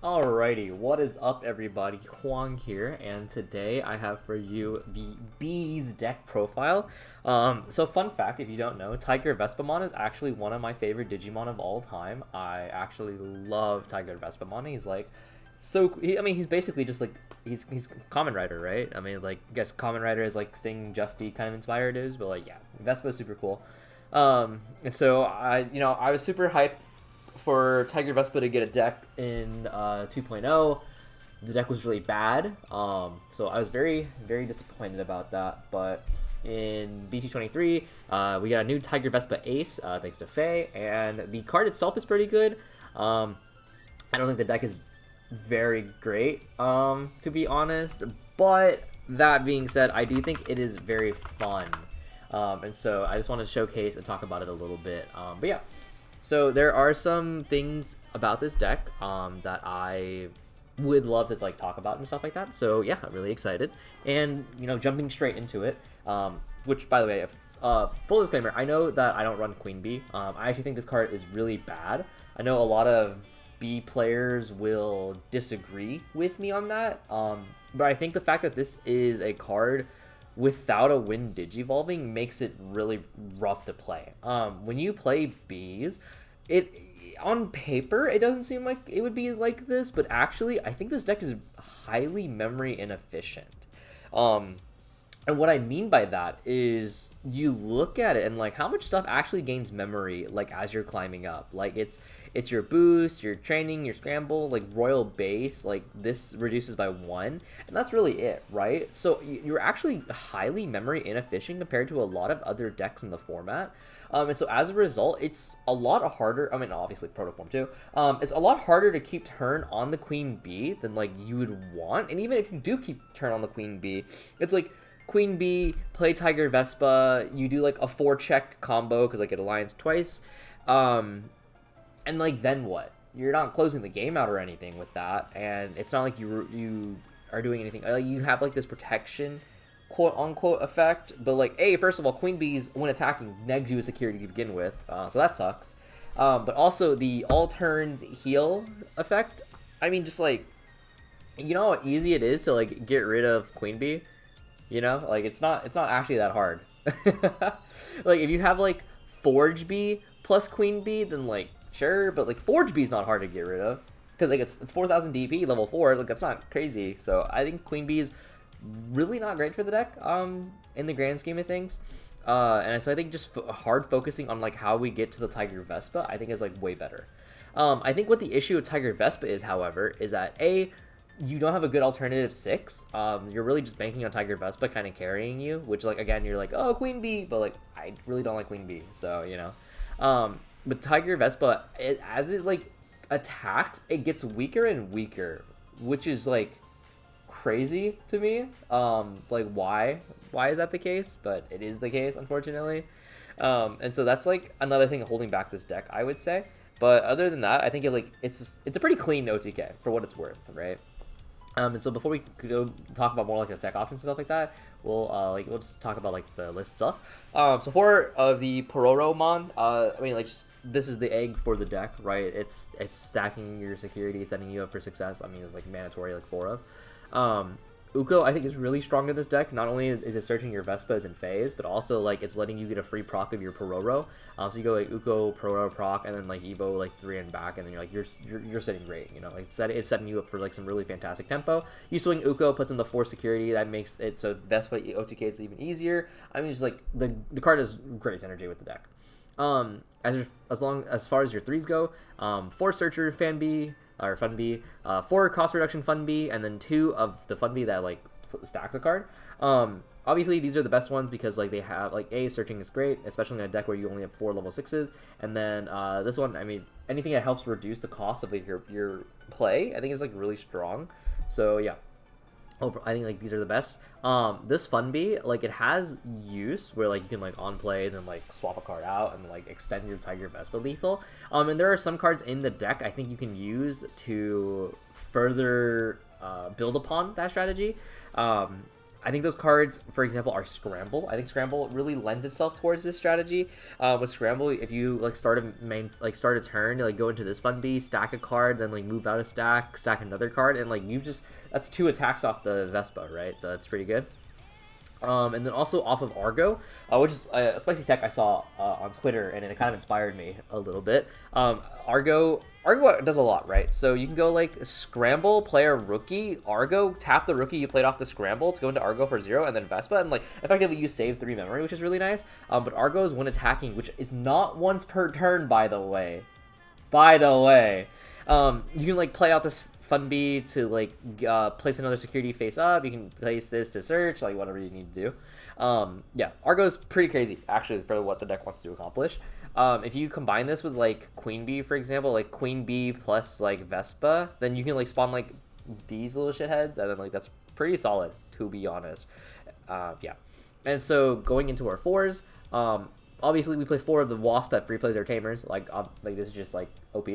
Alrighty, what is up everybody? Hoang here, and today I have for you the Bees deck profile. So fun fact, if you don't know, Tiger Vespamon is actually one of my favorite Digimon of all time. I actually love Tiger Vespamon. He's like, he's basically just like, he's Kamen Rider, right? I mean, like, I guess Kamen Rider is like Sting, Justy kind of inspired is, but like, yeah, Vespa's super cool. And so I was super hyped for Tiger Vespa to get a deck in 2.0. The deck was really bad, so I was very, very disappointed about that. But in BT23, we got a new Tiger Vespa Ace, thanks to Faye, and the card itself is pretty good. I don't think the deck is very great, to be honest, but that being said, I do think it is very fun. And so I just want to showcase and talk about it a little bit. But yeah. So there are some things about this deck that I would love to like talk about and stuff like that. So yeah, I'm really excited. And jumping straight into it, which by the way, full disclaimer, I know that I don't run Queen Bee. I actually think this card is really bad. I know a lot of B players will disagree with me on that, but I think the fact that this is a card without a Wind Digivolving makes it really rough to play. When you play Bees, it on paper it doesn't seem like it would be like this, but actually I think this deck is highly memory inefficient. And what I mean by that is you look at it and like how much stuff actually gains memory like as you're climbing up. Like it's your boost, your training, your scramble, like royal base, like this reduces by 1, and that's really it, right? So you're actually highly memory inefficient compared to a lot of other decks in the format. And so as a result, it's a lot harder. I mean, obviously protoform too. It's a lot harder to keep turn on the Queen Bee than like you would want. And even if you do keep turn on the Queen Bee, it's like Queen Bee, play Tiger Vespa, you do like a 4-check combo because like it aligns twice, and like then what? You're not closing the game out or anything with that, and it's not like you are doing anything. Like you have like this protection, quote unquote, effect, but like, hey, first of all, Queen Bees when attacking negs you a security to begin with, so that sucks. But also the all turns heal effect. I mean, just like, you know how easy it is to like get rid of Queen Bee. Like it's not actually that hard. Like if you have like Forge Bee plus Queen Bee, then like sure, but like Forge Bee is not hard to get rid of because like it's 4,000 DP level 4. Like that's not crazy. So I think Queen Bee is really not great for the deck in the grand scheme of things. And so I think just hard focusing on like how we get to the Tiger Vespa, I think is like way better. I think what the issue with Tiger Vespa is, however, is that you don't have a good alternative 6. You're really just banking on Tiger Vespa kind of carrying you, which like again you're like, oh, Queen Bee, but like I really don't like Queen Bee, so but Tiger Vespa, as it like attacks, it gets weaker and weaker, which is like crazy to me. Like why is that the case? But it is the case, unfortunately. And so that's like another thing holding back this deck, I would say. But other than that, I think it's a pretty clean OTK for what it's worth, right? And so before we go talk about more like the tech options and stuff like that, we'll just talk about like the list stuff. So for the Pororomon, I mean like this is the egg for the deck, right? It's stacking your security, setting you up for success. I mean it's like mandatory like 4 of. Uko, I think, is really strong in this deck. Not only is it searching your Vespas and Fays, but also like it's letting you get a free proc of your Pororo. So you go like Uko, Pororo proc, and then like Evo like 3 and back, and then you're like you're sitting great. Like it's setting you up for like some really fantastic tempo. You swing Uko, puts in the 4 security, that makes it so Vespa OTK is even easier. I mean, just like the card has great synergy with the deck. As far as your 3s go, 4 Searcher Fan Bee. Or Fun Bee, 4 cost reduction Fun Bee, and then 2 of the Fun Bee that like stacks a card. Obviously these are the best ones because like they have like searching is great, especially in a deck where you only have 4 level 6s, and then this one, I mean anything that helps reduce the cost of like your play, I think is like really strong. So yeah, I think like these are the best. This Fun Bee, like it has use where like you can like on play then like swap a card out and like extend your Tiger Vespa lethal. And there are some cards in the deck I think you can use to further build upon that strategy. I think those cards, for example, are Scramble. I think Scramble really lends itself towards this strategy. With Scramble, if you like start a turn, you like go into this Fun Bee, stack a card, then like move out a stack another card, and like that's 2 attacks off the Vespa, right? So that's pretty good. And then also off of Argo, which is a spicy tech I saw on Twitter, and it kind of inspired me a little bit. Argo does a lot, right? So you can go like Scramble, play a rookie, Argo, tap the rookie you played off the Scramble to go into Argo for 0, and then Vespa, and like effectively you save 3 memory, which is really nice. But Argo is when attacking, which is not once per turn, by the way. You can like play out this Fun Bee to like place another security face up. You can place this to search, like whatever you need to do. Yeah, Argo's pretty crazy actually for what the deck wants to accomplish. If you combine this with like Queen Bee, for example, like Queen Bee plus like Vespa, then you can like spawn like these little shitheads, and then like that's pretty solid, to be honest. Yeah, and so going into our 4s, obviously we play 4 of the Wasp that free plays our Tamers. Like this is just like OP.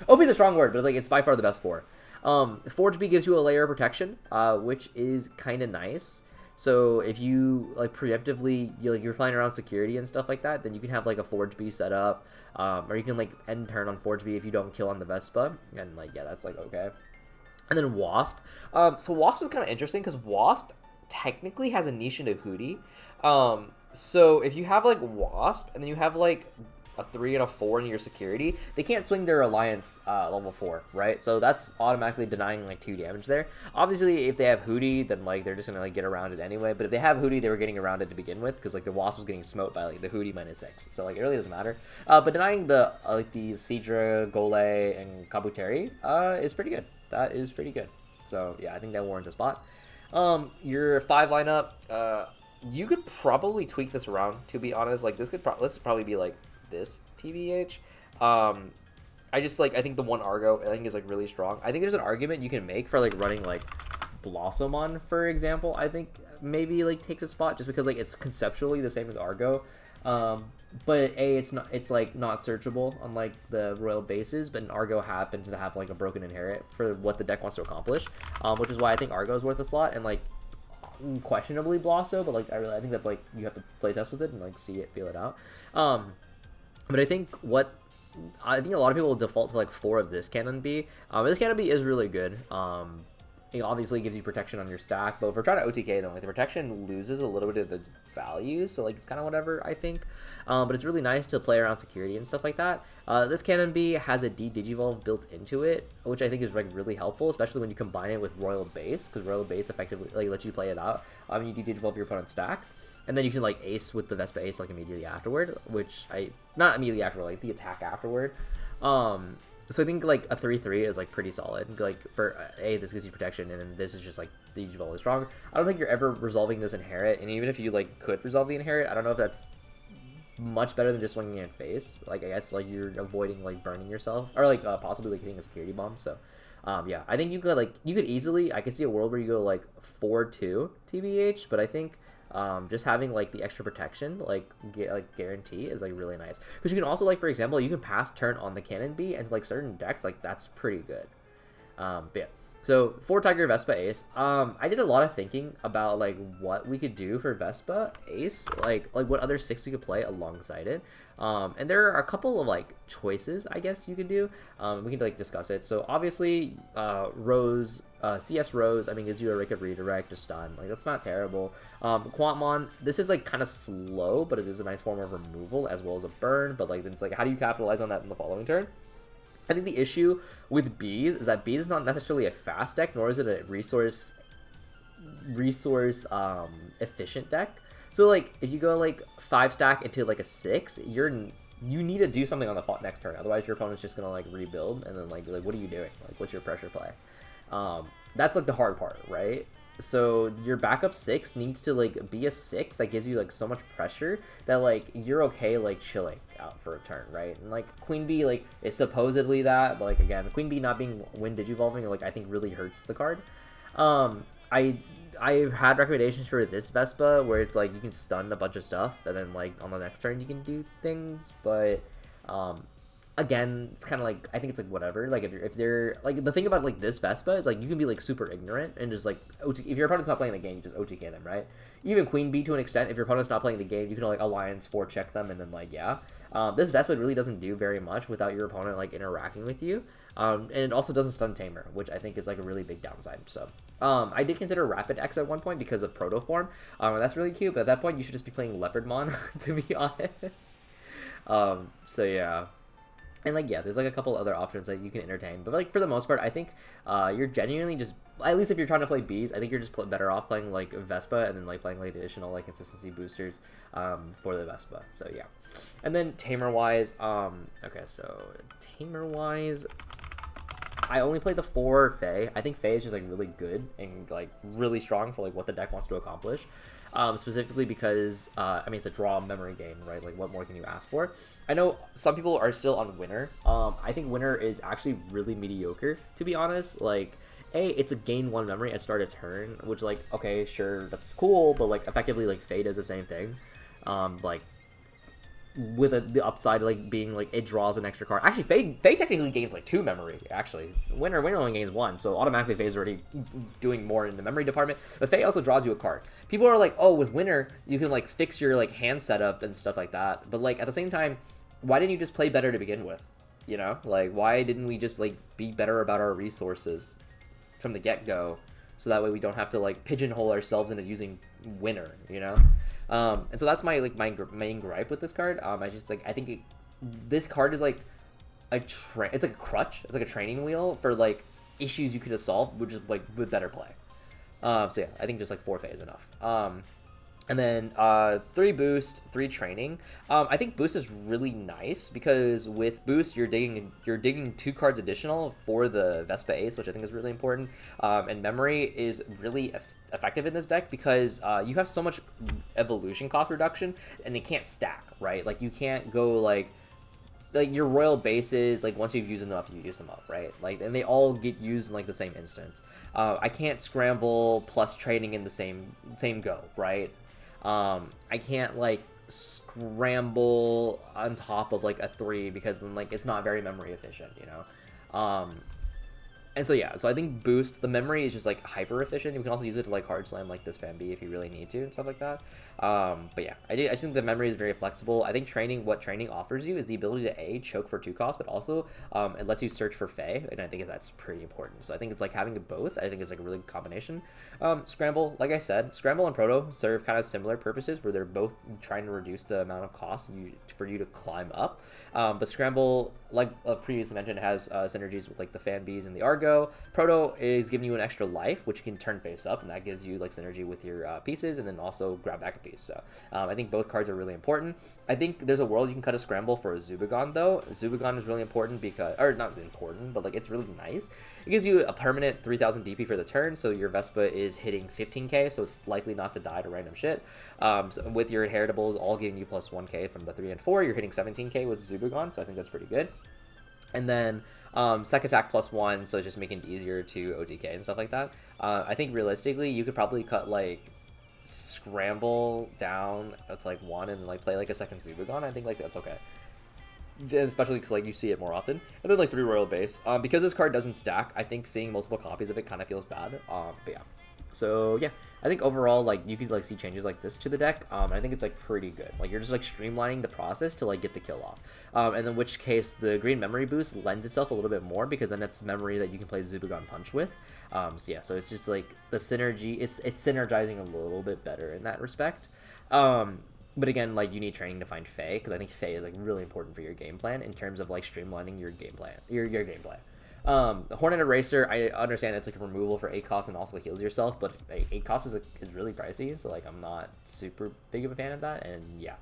OP is a strong word, but like it's by far the best 4. Forge Bee gives you a layer of protection, which is kind of nice. So if you like preemptively, you're playing around security and stuff like that, then you can have like a Forge Bee set up, or you can like end turn on Forge Bee if you don't kill on the Vespa, and like yeah, that's like okay. And then Wasp. So Wasp is kind of interesting because Wasp technically has a niche into Hootie. So if you have like Wasp and then you have like a 3 and a 4 in your security, they can't swing their alliance level 4, right? So that's automatically denying like 2 damage there. Obviously, if they have Hootie, then like they're just gonna like get around it anyway. But if they have Hootie, they were getting around it to begin with because like the Wasp was getting smote by like the Hootie -6, so like it really doesn't matter. But denying the like the Seadra, Gole, and Kabuteri is pretty good. That is pretty good. So yeah, I think that warrants a spot. Your 5 lineup, you could probably tweak this around, to be honest. Like this could probably be like this TBH. I think the 1 Argo I think is like really strong. I think there's an argument you can make for like running like Blossomon, for example. I think maybe like takes a spot just because like it's conceptually the same as Argo. But it's like not searchable unlike the royal bases, but an Argo happens to have like a broken inherit for what the deck wants to accomplish, which is why I think Argo is worth a slot, and like questionably Blosso, but like I think that's like you have to play test with it and like see it, feel it out. But I think a lot of people will default to like 4 of this Cannon Bee. This Cannon Bee is really good. It obviously gives you protection on your stack, but if we're trying to OTK, then like the protection loses a little bit of the value, so like it's kind of whatever, I think. But it's really nice to play around security and stuff like that. This Cannon Bee has a D-Digivolve built into it, which I think is like really helpful, especially when you combine it with Royal Base, because Royal Base effectively like lets you play it out. You D-Digivolve your opponent's stack, and then you can like ace with the Vespa Ace like immediately afterward, not immediately afterward, like the attack afterward. So I think like a 3/3 is like pretty solid. Like for this gives you protection, and then this is just like the Digivolve is strong. I don't think you're ever resolving this inherit, and even if you like could resolve the inherit, I don't know if that's much better than just swinging in face. Like I guess like you're avoiding like burning yourself, or like possibly like hitting a security bomb. So yeah, I think you could easily, I could see a world where you go like 4-2 TBH, but I think just having like the extra protection, like guarantee, is like really nice, because you can also like, for example, you can pass turn on the Cannon Bee, and like certain decks, like that's pretty good. But yeah, so for Tiger Vespa Ace, I did a lot of thinking about like what we could do for Vespa Ace, like what other 6 we could play alongside it. And there are a couple of like choices I guess you could do. We can like discuss it. So obviously Rose, CS Rose, I mean, gives you a Rake of Redirect, a stun, like that's not terrible. Quantmon, this is like kind of slow, but it is a nice form of removal as well as a burn, but like it's like, how do you capitalize on that in the following turn? I think the issue with Bees is that Bees is not necessarily a fast deck, nor is it a resource efficient deck. So like if you go like 5 stack into like a 6, you need to do something on the next turn, otherwise your opponent's just gonna like rebuild, and then like what are you doing? Like what's your pressure play? That's like the hard part, right? So your backup 6 needs to like be a 6 that gives you like so much pressure that like you're okay like chilling out for a turn, right? And like Queen Bee like is supposedly that, but like again, Queen Bee not being when Digivolving like I think really hurts the card. I've had recommendations for this Vespa where it's like you can stun a bunch of stuff and then like on the next turn you can do things, but again, it's kind of like, I think it's like whatever. Like if they're like, the thing about like this Vespa is like you can be like super ignorant and just like if your opponent's not playing the game, you just OTK them, right? Even Queen Bee to an extent. If your opponent's not playing the game, you can like alliance check them and then like yeah. This Vespa really doesn't do very much without your opponent like interacting with you. And it also doesn't stun Tamer, which I think is like a really big downside. So I did consider Rapid X at one point because of Proto Form. That's really cute, but at that point you should just be playing Leopardmon, to be honest. So yeah. And like yeah, there's like a couple other options that you can entertain, but like for the most part, I think you're genuinely just, at least if you're trying to play bees, I think you're just better off playing like Vespa and then like playing like additional like consistency boosters for the Vespa. So yeah, and then tamer wise, okay, so tamer wise, I only play the 4 Fae. I think Fae is just like really good and like really strong for like what the deck wants to accomplish. Specifically because, I mean, it's a draw memory game, right? Like, what more can you ask for? I know some people are still on Winner. I think Winner is actually really mediocre, to be honest. Like, it's a gain 1 memory at start of turn, which, like, okay, sure, that's cool, but, like, effectively, like, Fate is the same thing. Like, with the upside like being like it draws an extra card. Actually, Faye technically gains like 2 memory. Actually, winner only gains 1, so automatically Faye's already doing more in the memory department. But Faye also draws you a card. People are like, oh, with winner you can like fix your like hand setup and stuff like that. But like at the same time, why didn't you just play better to begin with? You know, like why didn't we just like be better about our resources from the get-go, so that way we don't have to like pigeonhole ourselves into using winner, you know? And so that's my like my main gripe with this card. I just like I think this card is like it's like a crutch. It's like a training wheel for like issues you could have solved, which is like with better play. So yeah, I think just like 4 Fae is enough. And then 3 boost, 3 training. I think boost is really nice because with boost you're digging 2 cards additional for the Vespa Ace, which I think is really important. And memory is really effective in this deck because you have so much evolution cost reduction and it can't stack, right? Like you can't go like your royal bases, like once you've used enough, you use them up, right? Like, and they all get used in like the same instance. I can't scramble plus training in the same go, right? I can't like scramble on top of like a 3 because then like it's not very memory efficient, you know? And so yeah, so I think boost, the memory is just like hyper efficient. You can also use it to like hard slam like this Fan B if you really need to and stuff like that. But yeah, I just think the memory is very flexible. I think what training offers you is the ability to choke for 2 costs, but also it lets you search for Fae, and I think that's pretty important. So I think it's like having both. I think it's like a really good combination. Scramble, like I said, Scramble and Proto serve kind of similar purposes where they're both trying to reduce the amount of cost for you to climb up. But Scramble, like previously mentioned, has synergies with like the Fan Bs and the Argo. Proto is giving you an extra life, which you can turn face up, and that gives you like synergy with your pieces, and then also grab back a piece. So I think both cards are really important. I think there's a world you can cut a Scramble for a Zubagon though. Zubagon is really important because, or not important, but like it's really nice. It gives you a permanent 3000 DP for the turn, so your Vespa is hitting 15k, so it's likely not to die to random shit. So with your inheritables all giving you plus 1k from the 3 and 4, you're hitting 17k with Zubagon, so I think that's pretty good. And then Sec Attack plus 1, so just making it easier to OTK and stuff like that. I think realistically, you could probably cut like Scramble down to like 1 and like play like a second Zubagon. I think like that's okay. And especially because like you see it more often. And then like 3 Royal Base. Because this card doesn't stack, I think seeing multiple copies of it kind of feels bad. But yeah. So yeah, I think overall like you could like see changes like this to the deck. I think it's like pretty good. Like you're just like streamlining the process to like get the kill off. And in which case the green memory boost lends itself a little bit more because then it's memory that you can play Zubagon Punch with. So yeah, so it's just like the synergy. It's synergizing a little bit better in that respect. But again, like you need training to find Fae because I think Fae is like really important for your game plan in terms of like streamlining your game plan. Your game plan. The Hornet Eraser, I understand it's like a removal for 8 cost and also heals yourself, but 8 cost is really pricey, so like I'm not super big of a fan of that, and yeah.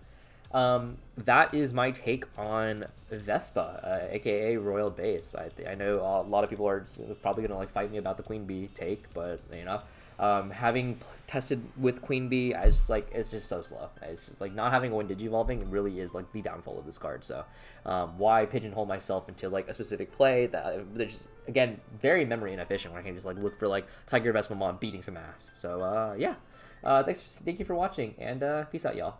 That is my take on Vespa, aka Royal Base. I know a lot of people are probably gonna like fight me about the Queen Bee take, but you know, having tested with Queen Bee, it's just so slow. It's just like not having a win Digivolving really is like the downfall of this card. So why pigeonhole myself into like a specific play that they're just again very memory inefficient when I can just like look for like Tiger Vespa Mon beating some ass. So yeah, thank you for watching, and peace out, y'all.